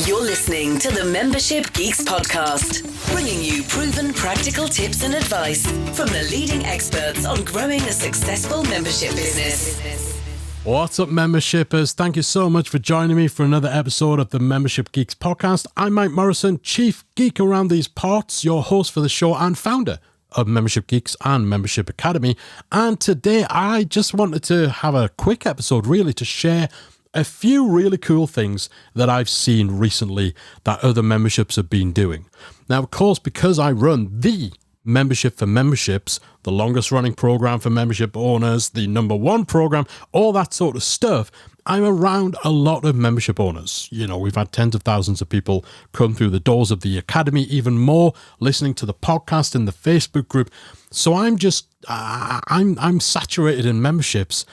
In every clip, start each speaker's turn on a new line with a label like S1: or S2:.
S1: You're listening to the Membership Geeks podcast, bringing you proven practical tips and advice from the leading experts on growing a successful membership business.
S2: What's up, membershippers? Thank you so much for joining me for another episode of the Membership Geeks podcast. I'm Mike Morrison, chief geek around these parts, your host for the show and founder of Membership Geeks and Membership Academy. And today I just wanted to have a quick episode really to share a few really cool things that I've seen recently that other memberships have been doing. Now, of course, because I run the Membership for Memberships, the longest running program for membership owners, the number one program, all that sort of stuff, I'm around a lot of membership owners. You know, we've had tens of thousands of people come through the doors of the Academy, even more listening to the podcast in the Facebook group. So I'm saturated in memberships.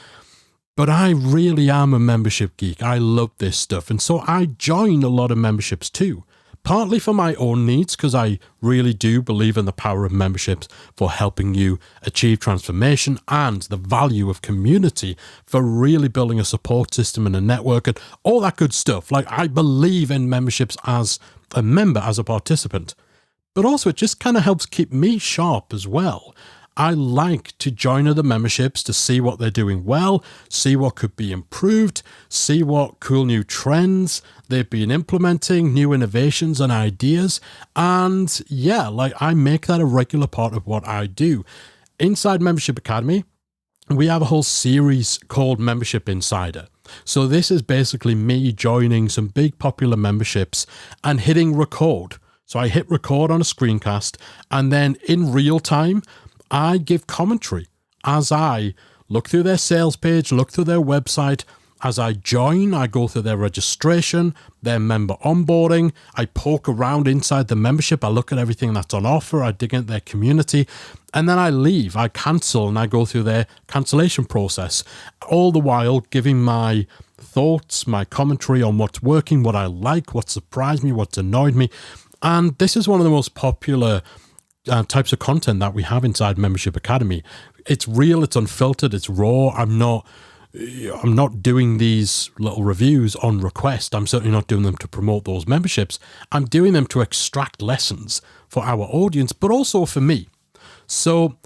S2: But I really am a membership geek. I love this stuff. And so I join a lot of memberships too. Partly for my own needs, because I really do believe in the power of memberships for helping you achieve transformation and the value of community for really building a support system and a network and all that good stuff. Like, I believe in memberships as a member, as a participant. But also it just kind of helps keep me sharp as well. I like to join other memberships to see what they're doing well, see what could be improved, see what cool new trends they've been implementing, new innovations and ideas. And yeah, like, I make that a regular part of what I do. Inside Membership Academy, we have a whole series called Membership Insider. So this is basically me joining some big popular memberships and hitting record. So I hit record on a screencast, and then in real time, I give commentary as I look through their sales page, look through their website. As I join, I go through their registration, their member onboarding. I poke around inside the membership. I look at everything that's on offer. I dig into their community. And then I leave. I cancel and I go through their cancellation process. All the while giving my thoughts, my commentary on what's working, what I like, what surprised me, what's annoyed me. And this is one of the most popular types of content that we have inside Membership Academy. It's real, it's unfiltered, it's raw. I'm not doing these little reviews on request. I'm certainly not doing them to promote those memberships. I'm doing them to extract lessons for our audience, but also for me. So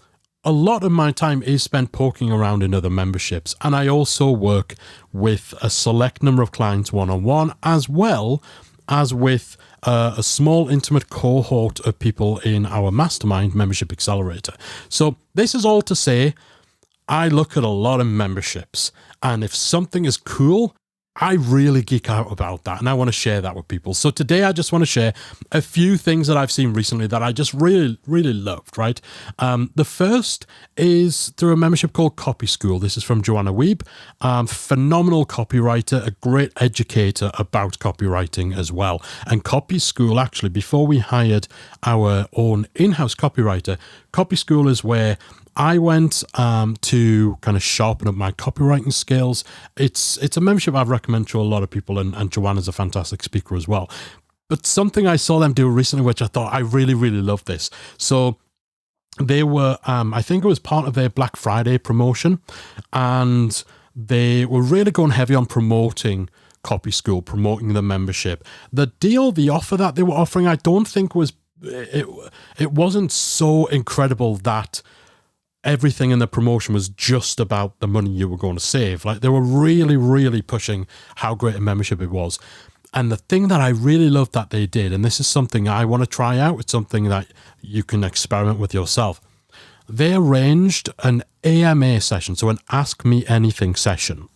S2: a lot of my time is spent poking around in other memberships, and I also work with a select number of clients one-on-one, as well as with a small intimate cohort of people in our mastermind Membership Accelerator. So this is all to say, I look at a lot of memberships, and if something is cool, I really geek out about that, and I want to share that with people. So today I just want to share a few things that I've seen recently that I just really, really loved, right? The first is through a membership called Copy School. This is from Joanna Wiebe, phenomenal copywriter, a great educator about copywriting as well. And Copy School, actually, before we hired our own in-house copywriter, Copy School is where I went to kind of sharpen up my copywriting skills. It's a membership I've recommended to a lot of people, and Joanna's a fantastic speaker as well. But something I saw them do recently, which I thought I really, really love this. So they were, I think it was part of their Black Friday promotion, and they were really going heavy on promoting Copy School, promoting the membership. The offer that they were offering, I don't think it wasn't so incredible that everything in the promotion was just about the money you were going to save. Like, they were really, really pushing how great a membership it was. And the thing that I really loved that they did, and this is something I want to try out, it's something that you can experiment with yourself. They arranged an AMA session, so an Ask Me Anything session,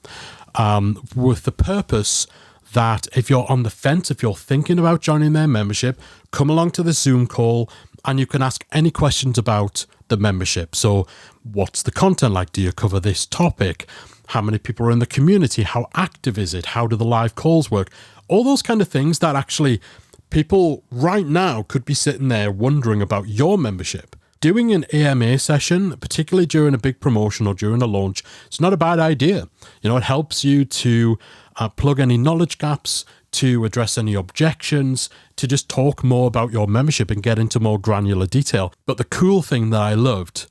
S2: with the purpose that if you're on the fence, if you're thinking about joining their membership, come along to the Zoom call and you can ask any questions about the membership. So what's the content like? Do you cover this topic? How many people are in the community? How active is it? How do the live calls work? All those kind of things that actually people right now could be sitting there wondering about your membership. Doing an AMA session, particularly during a big promotion or during a launch, it's not a bad idea. You know, it helps you to plug any knowledge gaps, to address any objections, to just talk more about your membership and get into more granular detail. But the cool thing that I loved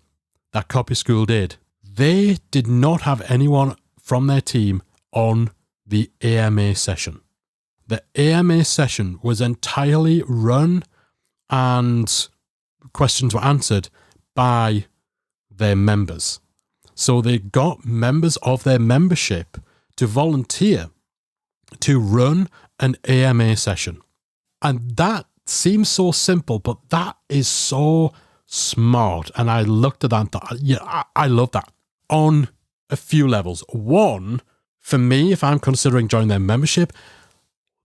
S2: that Copy School did, they did not have anyone from their team on the AMA session. the AMA session was entirely run and questions were answered by their members. So they got members of their membership to volunteer to run an AMA session. And that seems so simple, but that is so smart. And I looked at that and thought, yeah, I love that on a few levels. One, for me, if I'm considering joining their membership,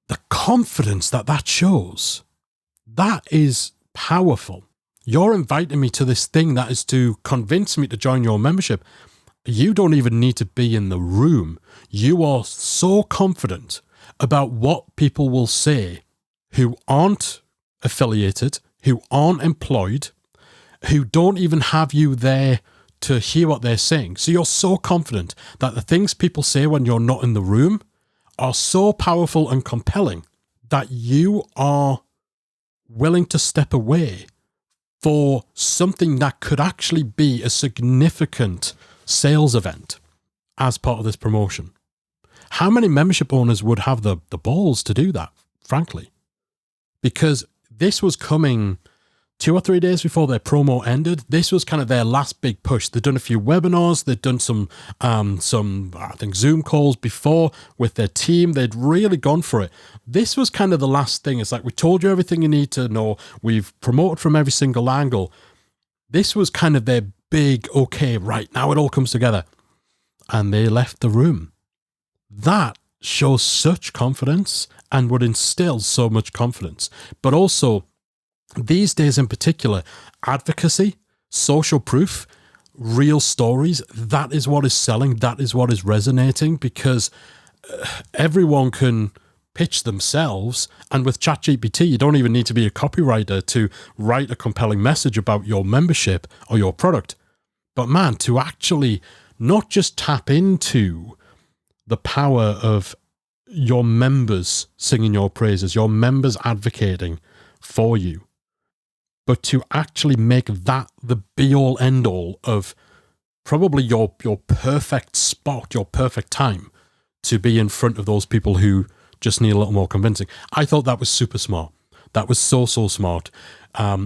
S2: the confidence that shows, that is powerful. You're inviting me to this thing that is to convince me to join your membership. You don't even need to be in the room. You are so confident about what people will say who aren't affiliated, who aren't employed, who don't even have you there to hear what they're saying. So you're so confident that the things people say when you're not in the room are so powerful and compelling that you are willing to step away for something that could actually be a significant sales event as part of this promotion. How many membership owners would have the balls to do that, frankly? Because this was coming 2 or 3 days before their promo ended. This was kind of their last big push. They'd done a few webinars. They'd done some I think, Zoom calls before with their team. They'd really gone for it. This was kind of the last thing. It's like, we told you everything you need to know. We've promoted from every single angle. This was kind of their big, okay, right, now it all comes together. And they left the room. That shows such confidence and would instill so much confidence. But also, these days in particular, advocacy, social proof, real stories, that is what is selling. That is what is resonating, because everyone can pitch themselves. And with ChatGPT, you don't even need to be a copywriter to write a compelling message about your membership or your product. But man, to actually not just tap into the power of your members singing your praises, your members advocating for you, but to actually make that the be-all, end-all of probably your perfect spot, your perfect time to be in front of those people who just need a little more convincing. I thought that was super smart. That was so smart.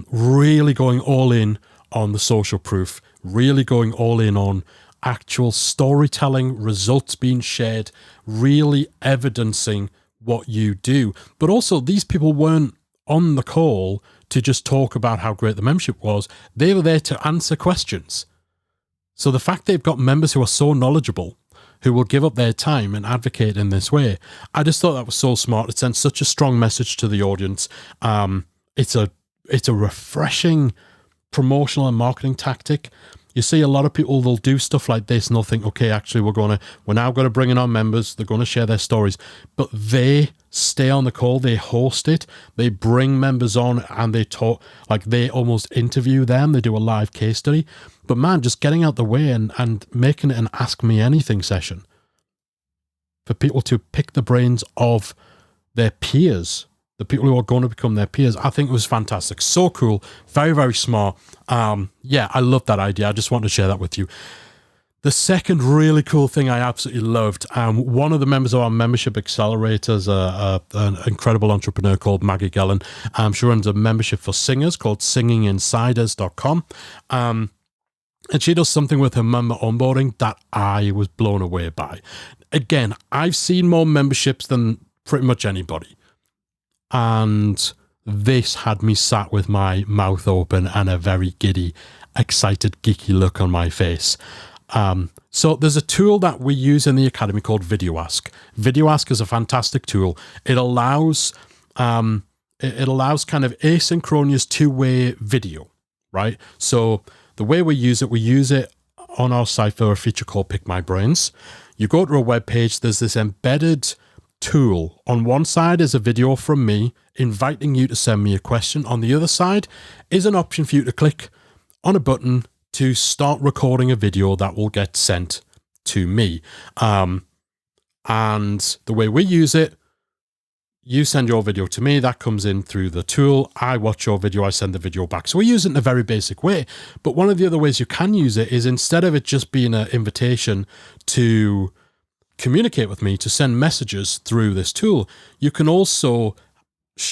S2: Really going all in on the social proof, really going all in on actual storytelling, results being shared, really evidencing what you do. But also, these people weren't on the call to just talk about how great the membership was. They were there to answer questions. So the fact they've got members who are so knowledgeable, who will give up their time and advocate in this way, I just thought that was so smart. It sends such a strong message to the audience. It's a refreshing promotional and marketing tactic. You see a lot of people, they'll do stuff like this and they'll think, okay, actually we're now going to bring in our members. They're going to share their stories, but they stay on the call. They host it. They bring members on and they talk, like they almost interview them. They do a live case study. But man, just getting out the way and making it an Ask Me Anything session for people to pick the brains of their peers, the people who are going to become their peers. I think it was fantastic. So cool. Very, very smart. Yeah, I love that idea. I just wanted to share that with you. The second really cool thing I absolutely loved, one of the members of our membership accelerators, an incredible entrepreneur called Maggie Gellen, she runs a membership for singers called singinginsiders.com. And she does something with her member onboarding that I was blown away by. Again, I've seen more memberships than pretty much anybody. And this had me sat with my mouth open and a very giddy, excited, geeky look on my face. So there's a tool that we use in the academy called Video Ask. Video Ask is a fantastic tool. It allows kind of asynchronous two-way video, right? So the way we use it on our site for a feature called Pick My Brains. You go to a web page, there's this embedded tool. On one side is a video from me inviting you to send me a question. On the other side is an option for you to click on a button to start recording a video that will get sent to me. And the way we use it, you send your video to me, that comes in through the tool. I watch your video, I send the video back. So we use it in a very basic way. But one of the other ways you can use it is, instead of it just being an invitation to communicate with me, to send messages through this tool, you can also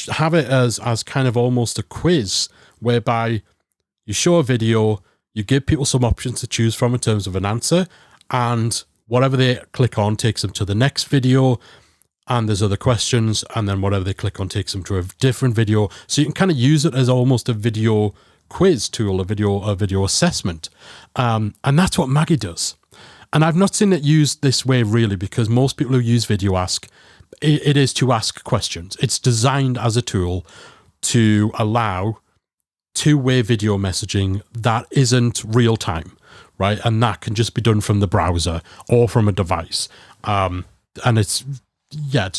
S2: have it as kind of almost a quiz, whereby you show a video, you give people some options to choose from in terms of an answer, and whatever they click on takes them to the next video, and there's other questions, and then whatever they click on takes them to a different video. So you can kind of use it as almost a video quiz tool, a video assessment. And that's what Maggie does. And I've not seen it used this way really, because most people who use Video Ask, it is to ask questions. It's designed as a tool to allow two-way video messaging that isn't real time, right? And that can just be done from the browser or from a device. And it's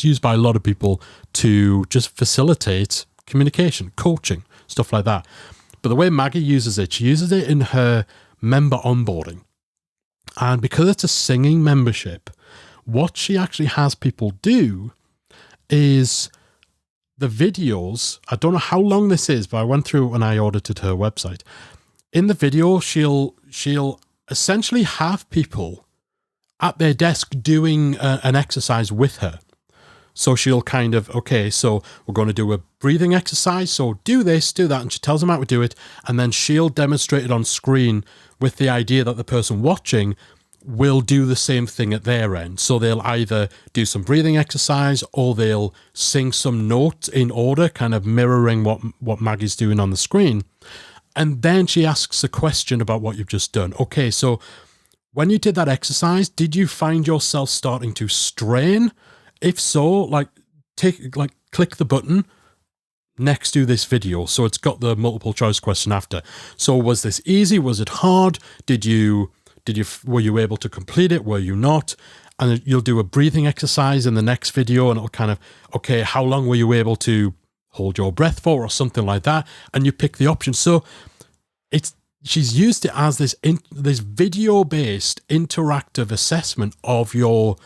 S2: used by a lot of people to just facilitate communication, coaching, stuff like that. But the way Maggie uses it, she uses it in her member onboarding. And because it's a singing membership, what she actually has people do is the videos. I don't know how long this is, but I went through it when I audited her website. In the video, she'll essentially have people at their desk doing an exercise with her. So she'll kind of, okay, so we're going to do a breathing exercise. So do this, do that. And she tells them how to do it. And then she'll demonstrate it on screen with the idea that the person watching will do the same thing at their end. So they'll either do some breathing exercise or they'll sing some notes in order, kind of mirroring what Maggie's doing on the screen. And then she asks a question about what you've just done. Okay, so when you did that exercise, did you find yourself starting to strain? If so, click the button next to this video. So it's got the multiple choice question after. So was this easy? Was it hard? Were you able to complete it? Were you not? And you'll do a breathing exercise in the next video, and it'll kind of, okay, how long were you able to hold your breath for, or something like that? And you pick the option. So she's used it as this video-based interactive assessment of your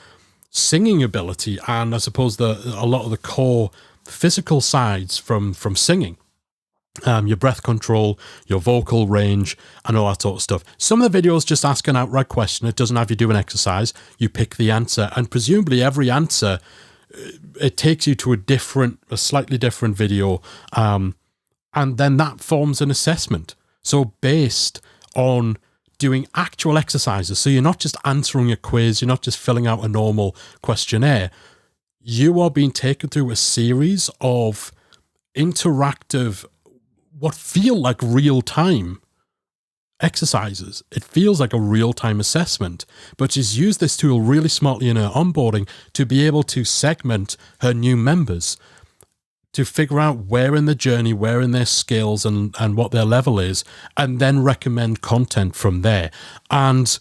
S2: singing ability, and I suppose a lot of the core physical sides from singing, your breath control, your vocal range, and all that sort of stuff. Some of the videos just ask an outright question. It doesn't have you do an exercise. You pick the answer, and presumably every answer, it takes you to a slightly different video, and then that forms an assessment. So based on doing actual exercises. So you're not just answering a quiz, you're not just filling out a normal questionnaire. You are being taken through a series of interactive, what feel like real-time exercises. It feels like a real-time assessment, but she's used this tool really smartly in her onboarding to be able to segment her new members, to figure out where in the journey, where in their skills and what their level is, and then recommend content from there. And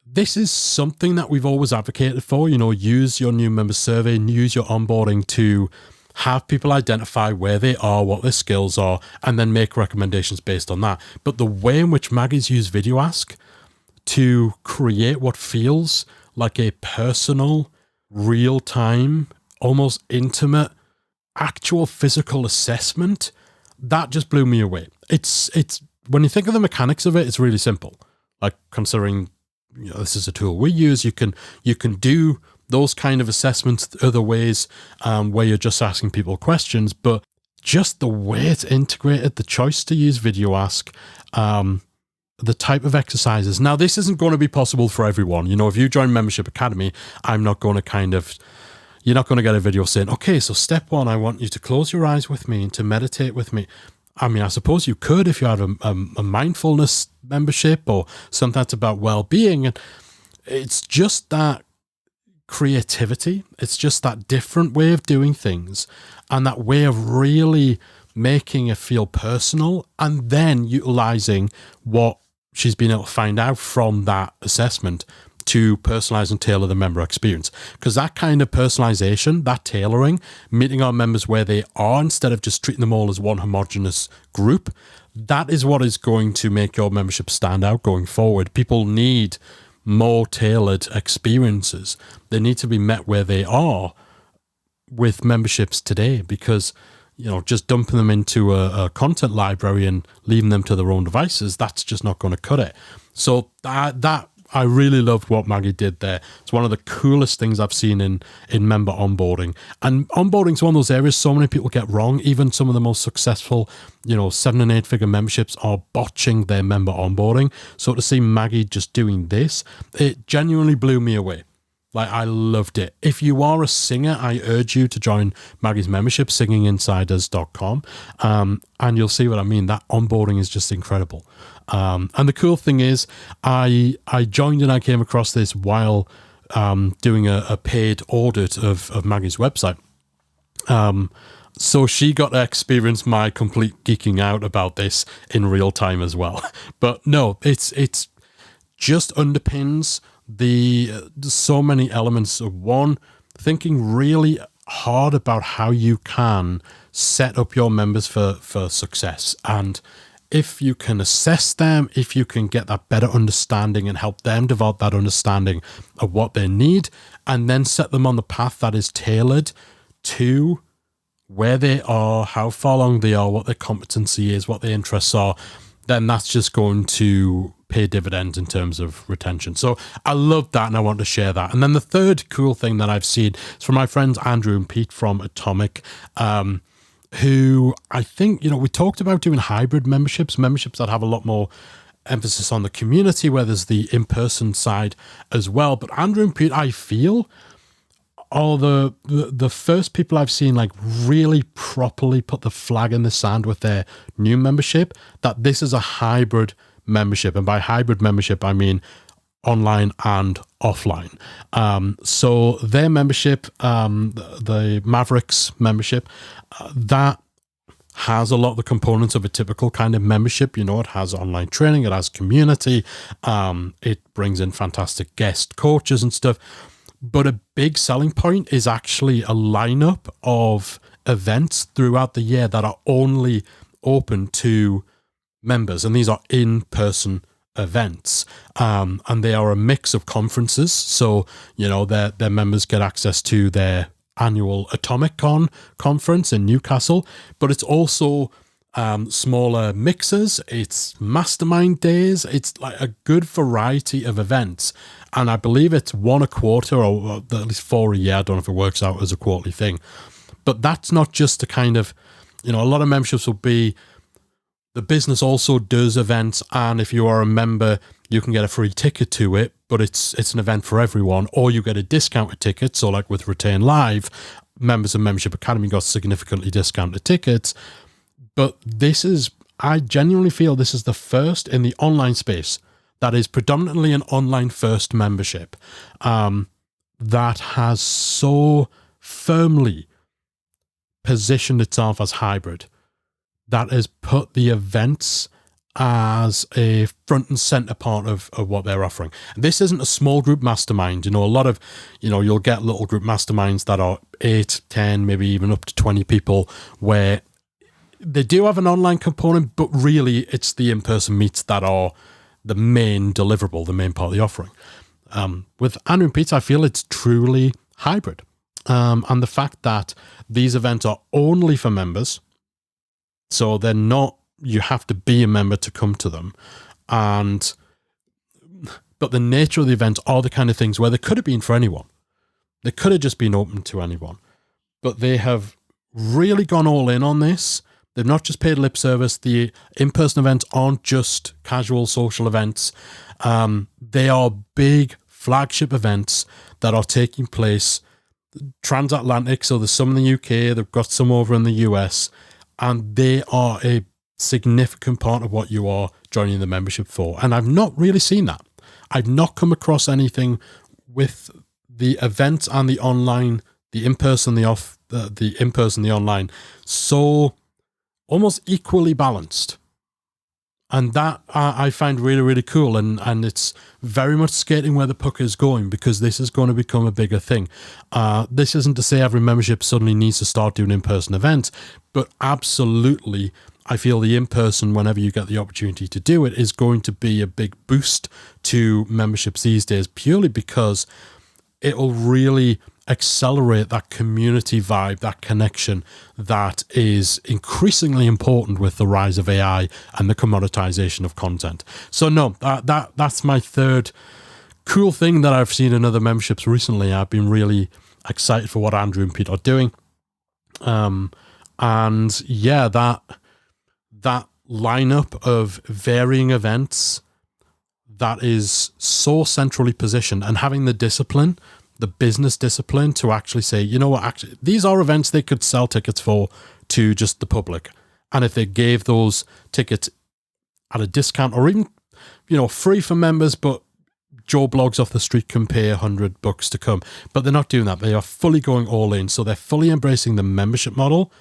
S2: this is something that we've always advocated for, use your new member survey and use your onboarding to have people identify where they are, what their skills are, and then make recommendations based on that. But the way in which Maggie's used Video Ask to create what feels like a personal, real-time, almost intimate, actual physical assessment, that just blew me away. It's when you think of the mechanics of it, it's really simple. Like, considering this is a tool we use, you can do those kind of assessments other ways, where you're just asking people questions, but just the way it's integrated, the choice to use Video Ask, the type of exercises. Now, this isn't going to be possible for everyone. If you join Membership Academy, I'm not going to you're not going to get a video saying, okay, so step 1, I want you to close your eyes with me and to meditate with me. I mean, I suppose you could if you had a mindfulness membership or something that's about well-being. And it's just that creativity. It's just that different way of doing things and that way of really making it feel personal, and then utilizing what she's been able to find out from that assessment to personalize and tailor the member experience. Because that kind of personalization, that tailoring, meeting our members where they are instead of just treating them all as one homogenous group, that is what is going to make your membership stand out going forward. People need more tailored experiences. They need to be met where they are with memberships today, because just dumping them into a content library and leaving them to their own devices, that's just not going to cut it. So that I really loved what Maggie did there. It's one of the coolest things I've seen in member onboarding. And onboarding is one of those areas so many people get wrong. Even some of the most successful, 7 and 8 figure memberships are botching their member onboarding. So to see Maggie just doing this, it genuinely blew me away. Like, I loved it. If you are a singer, I urge you to join Maggie's membership, singinginsiders.com. And you'll see what I mean. That onboarding is just incredible. And the cool thing is, I joined and I came across this while doing a paid audit of Maggie's website. So she got to experience my complete geeking out about this in real time as well. But no, it's just underpins so many elements of one, thinking really hard about how you can set up your members for success. And if you can assess them, if you can get that better understanding and help them develop that understanding of what they need, and then set them on the path that is tailored to where they are, how far along they are, what their competency is, what their interests are, then that's just going to pay dividends in terms of retention. So I love that, and I want to share that. And then the third cool thing that I've seen is from my friends Andrew and Pete from Atomic, who I think, we talked about doing hybrid memberships that have a lot more emphasis on the community, where there's the in-person side as well. But Andrew and Pete, I feel, are the first people I've seen like really properly put the flag in the sand with their new membership, that this is a hybrid membership. And by hybrid membership, I mean online and offline. So their membership, the Mavericks membership, that has a lot of the components of a typical kind of membership. It has online training, it has community, it brings in fantastic guest coaches and stuff. But a big selling point is actually a lineup of events throughout the year that are only open to members. And these are in-person events. And they are a mix of conferences. So, their members get access to their annual Atomic Con conference in Newcastle. But it's also smaller mixers, it's mastermind days, it's like a good variety of events. And I believe it's one a quarter, or at least 4 a year. I don't know if it works out as a quarterly thing. But that's not just a kind of, a lot of memberships will be, the business also does events, and if you are a member, you can get a free ticket to it, but it's an event for everyone, or you get a discounted ticket. So like with Retain Live, members of Membership Academy got significantly discounted tickets. But I genuinely feel this is the first in the online space that is predominantly an online first membership that has so firmly positioned itself as hybrid, that has put the events as a front and center part of what they're offering. This isn't a small group mastermind. A lot of, you'll get little group masterminds that are 8, 10, maybe even up to 20 people, where they do have an online component, but really it's the in-person meets that are the main deliverable, the main part of the offering. With Andrew and Pete, I feel it's truly hybrid. And the fact that these events are only for members, so they're not, you have to be a member to come to them. But the nature of the event are the kind of things where they could have been for anyone. They could have just been open to anyone. But they have really gone all in on this. They've not just paid lip service. The in-person events aren't just casual social events. They are big flagship events that are taking place transatlantic. So there's some in the UK, they've got some over in the US, and they are a significant part of what you are joining the membership for. And I've not really seen that. I've not come across anything with the events and the online, the in-person, the in-person, the online, so almost equally balanced. And that I find really, really cool. And it's very much skating where the puck is going, because this is going to become a bigger thing. This isn't to say every membership suddenly needs to start doing in-person events, but absolutely, I feel the in-person, whenever you get the opportunity to do it, is going to be a big boost to memberships these days, purely because it will really accelerate that community vibe, that connection that is increasingly important with the rise of AI and the commoditization of content. So no, that's my third cool thing that I've seen in other memberships recently, I've been really excited for what Andrew and Pete are doing. And yeah, that lineup of varying events that is so centrally positioned, and having the discipline, the business discipline to actually say, you know what, actually, these are events they could sell tickets for to just the public. And if they gave those tickets at a discount, or even, free for members, but Joe Blogs off the street can pay $100 to come. But they're not doing that. They are fully going all in. So they're fully embracing the membership model,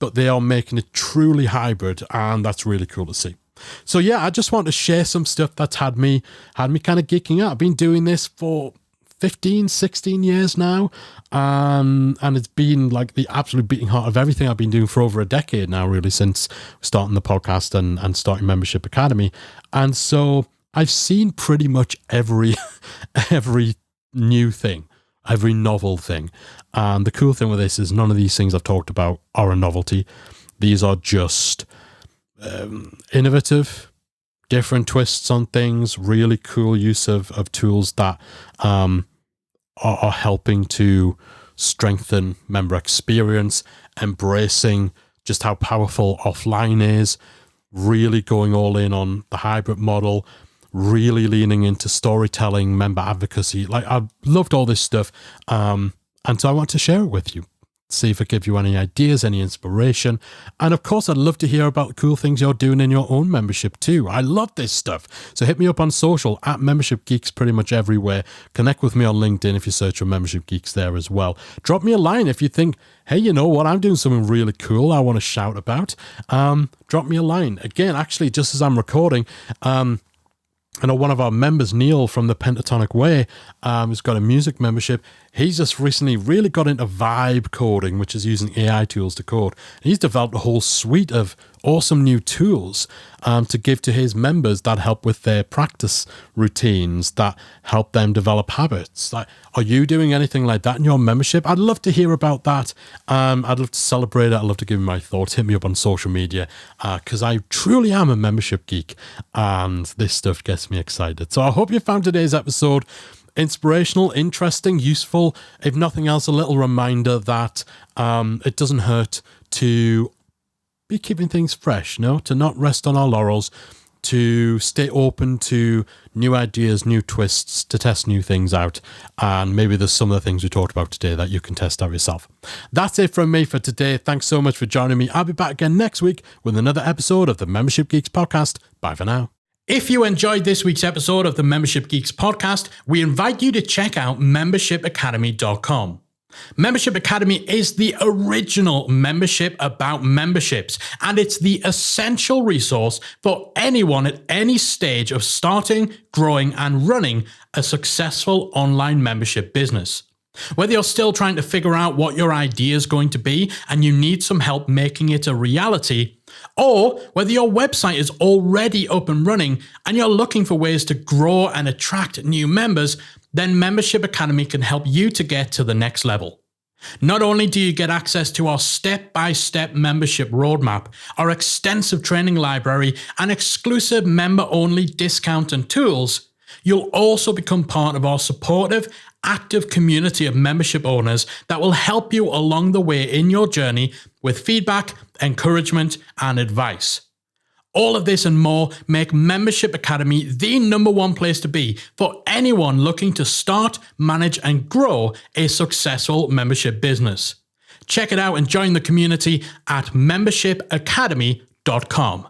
S2: but they are making it truly hybrid, and that's really cool to see. So yeah, I just want to share some stuff that's had me kind of geeking out. I've been doing this for 15, 16 years now, and it's been like the absolute beating heart of everything I've been doing for over a decade now, really, since starting the podcast and starting Membership Academy. And so I've seen pretty much every new thing, every novel thing. And the cool thing with this is none of these things I've talked about are a novelty. These are just innovative, different twists on things, really cool use of tools that are helping to strengthen member experience, embracing just how powerful offline is, really going all in on the hybrid model, really leaning into storytelling, member advocacy. Like, I've loved all this stuff. And so I want to share it with you. See if it gives you any ideas, any inspiration. And of course, I'd love to hear about the cool things you're doing in your own membership too. I love this stuff. So hit me up on social at Membership Geeks pretty much everywhere. Connect with me on LinkedIn if you search for Membership Geeks there as well. Drop me a line if you think, hey, you know what, I'm doing something really cool I want to shout about. Drop me a line. Again, actually, just as I'm recording, I know one of our members, Neil from the Pentatonic Way, who's got a music membership. He's just recently really got into vibe coding, which is using AI tools to code. And he's developed a whole suite of awesome new tools to give to his members that help with their practice routines, that help them develop habits. Like, are you doing anything like that in your membership? I'd love to hear about that. I'd love to celebrate it. I'd love to give you my thoughts. Hit me up on social media because I truly am a membership geek, and this stuff gets me excited. So I hope you found today's episode inspirational, interesting, useful. If nothing else, a little reminder that it doesn't hurt to be keeping things fresh, to not rest on our laurels, to stay open to new ideas, new twists, to test new things out. And maybe there's some of the things we talked about today that you can test out yourself. That's it from me for today. Thanks so much for joining me. I'll be back again next week with another episode of the Membership Geeks podcast. Bye for now. If you enjoyed this week's episode of the Membership Geeks podcast, we invite you to check out membershipacademy.com. Membership Academy is the original membership about memberships, and it's the essential resource for anyone at any stage of starting, growing, and running a successful online membership business. Whether you're still trying to figure out what your idea is going to be and you need some help making it a reality, or whether your website is already up and running and you're looking for ways to grow and attract new members, then Membership Academy can help you to get to the next level. Not only do you get access to our step-by-step membership roadmap, our extensive training library, and exclusive member-only discount and tools, you'll also become part of our supportive, active community of membership owners that will help you along the way in your journey with feedback, encouragement, and advice. All of this and more make Membership Academy the #1 place to be for anyone looking to start, manage, and grow a successful membership business. Check it out and join the community at membershipacademy.com.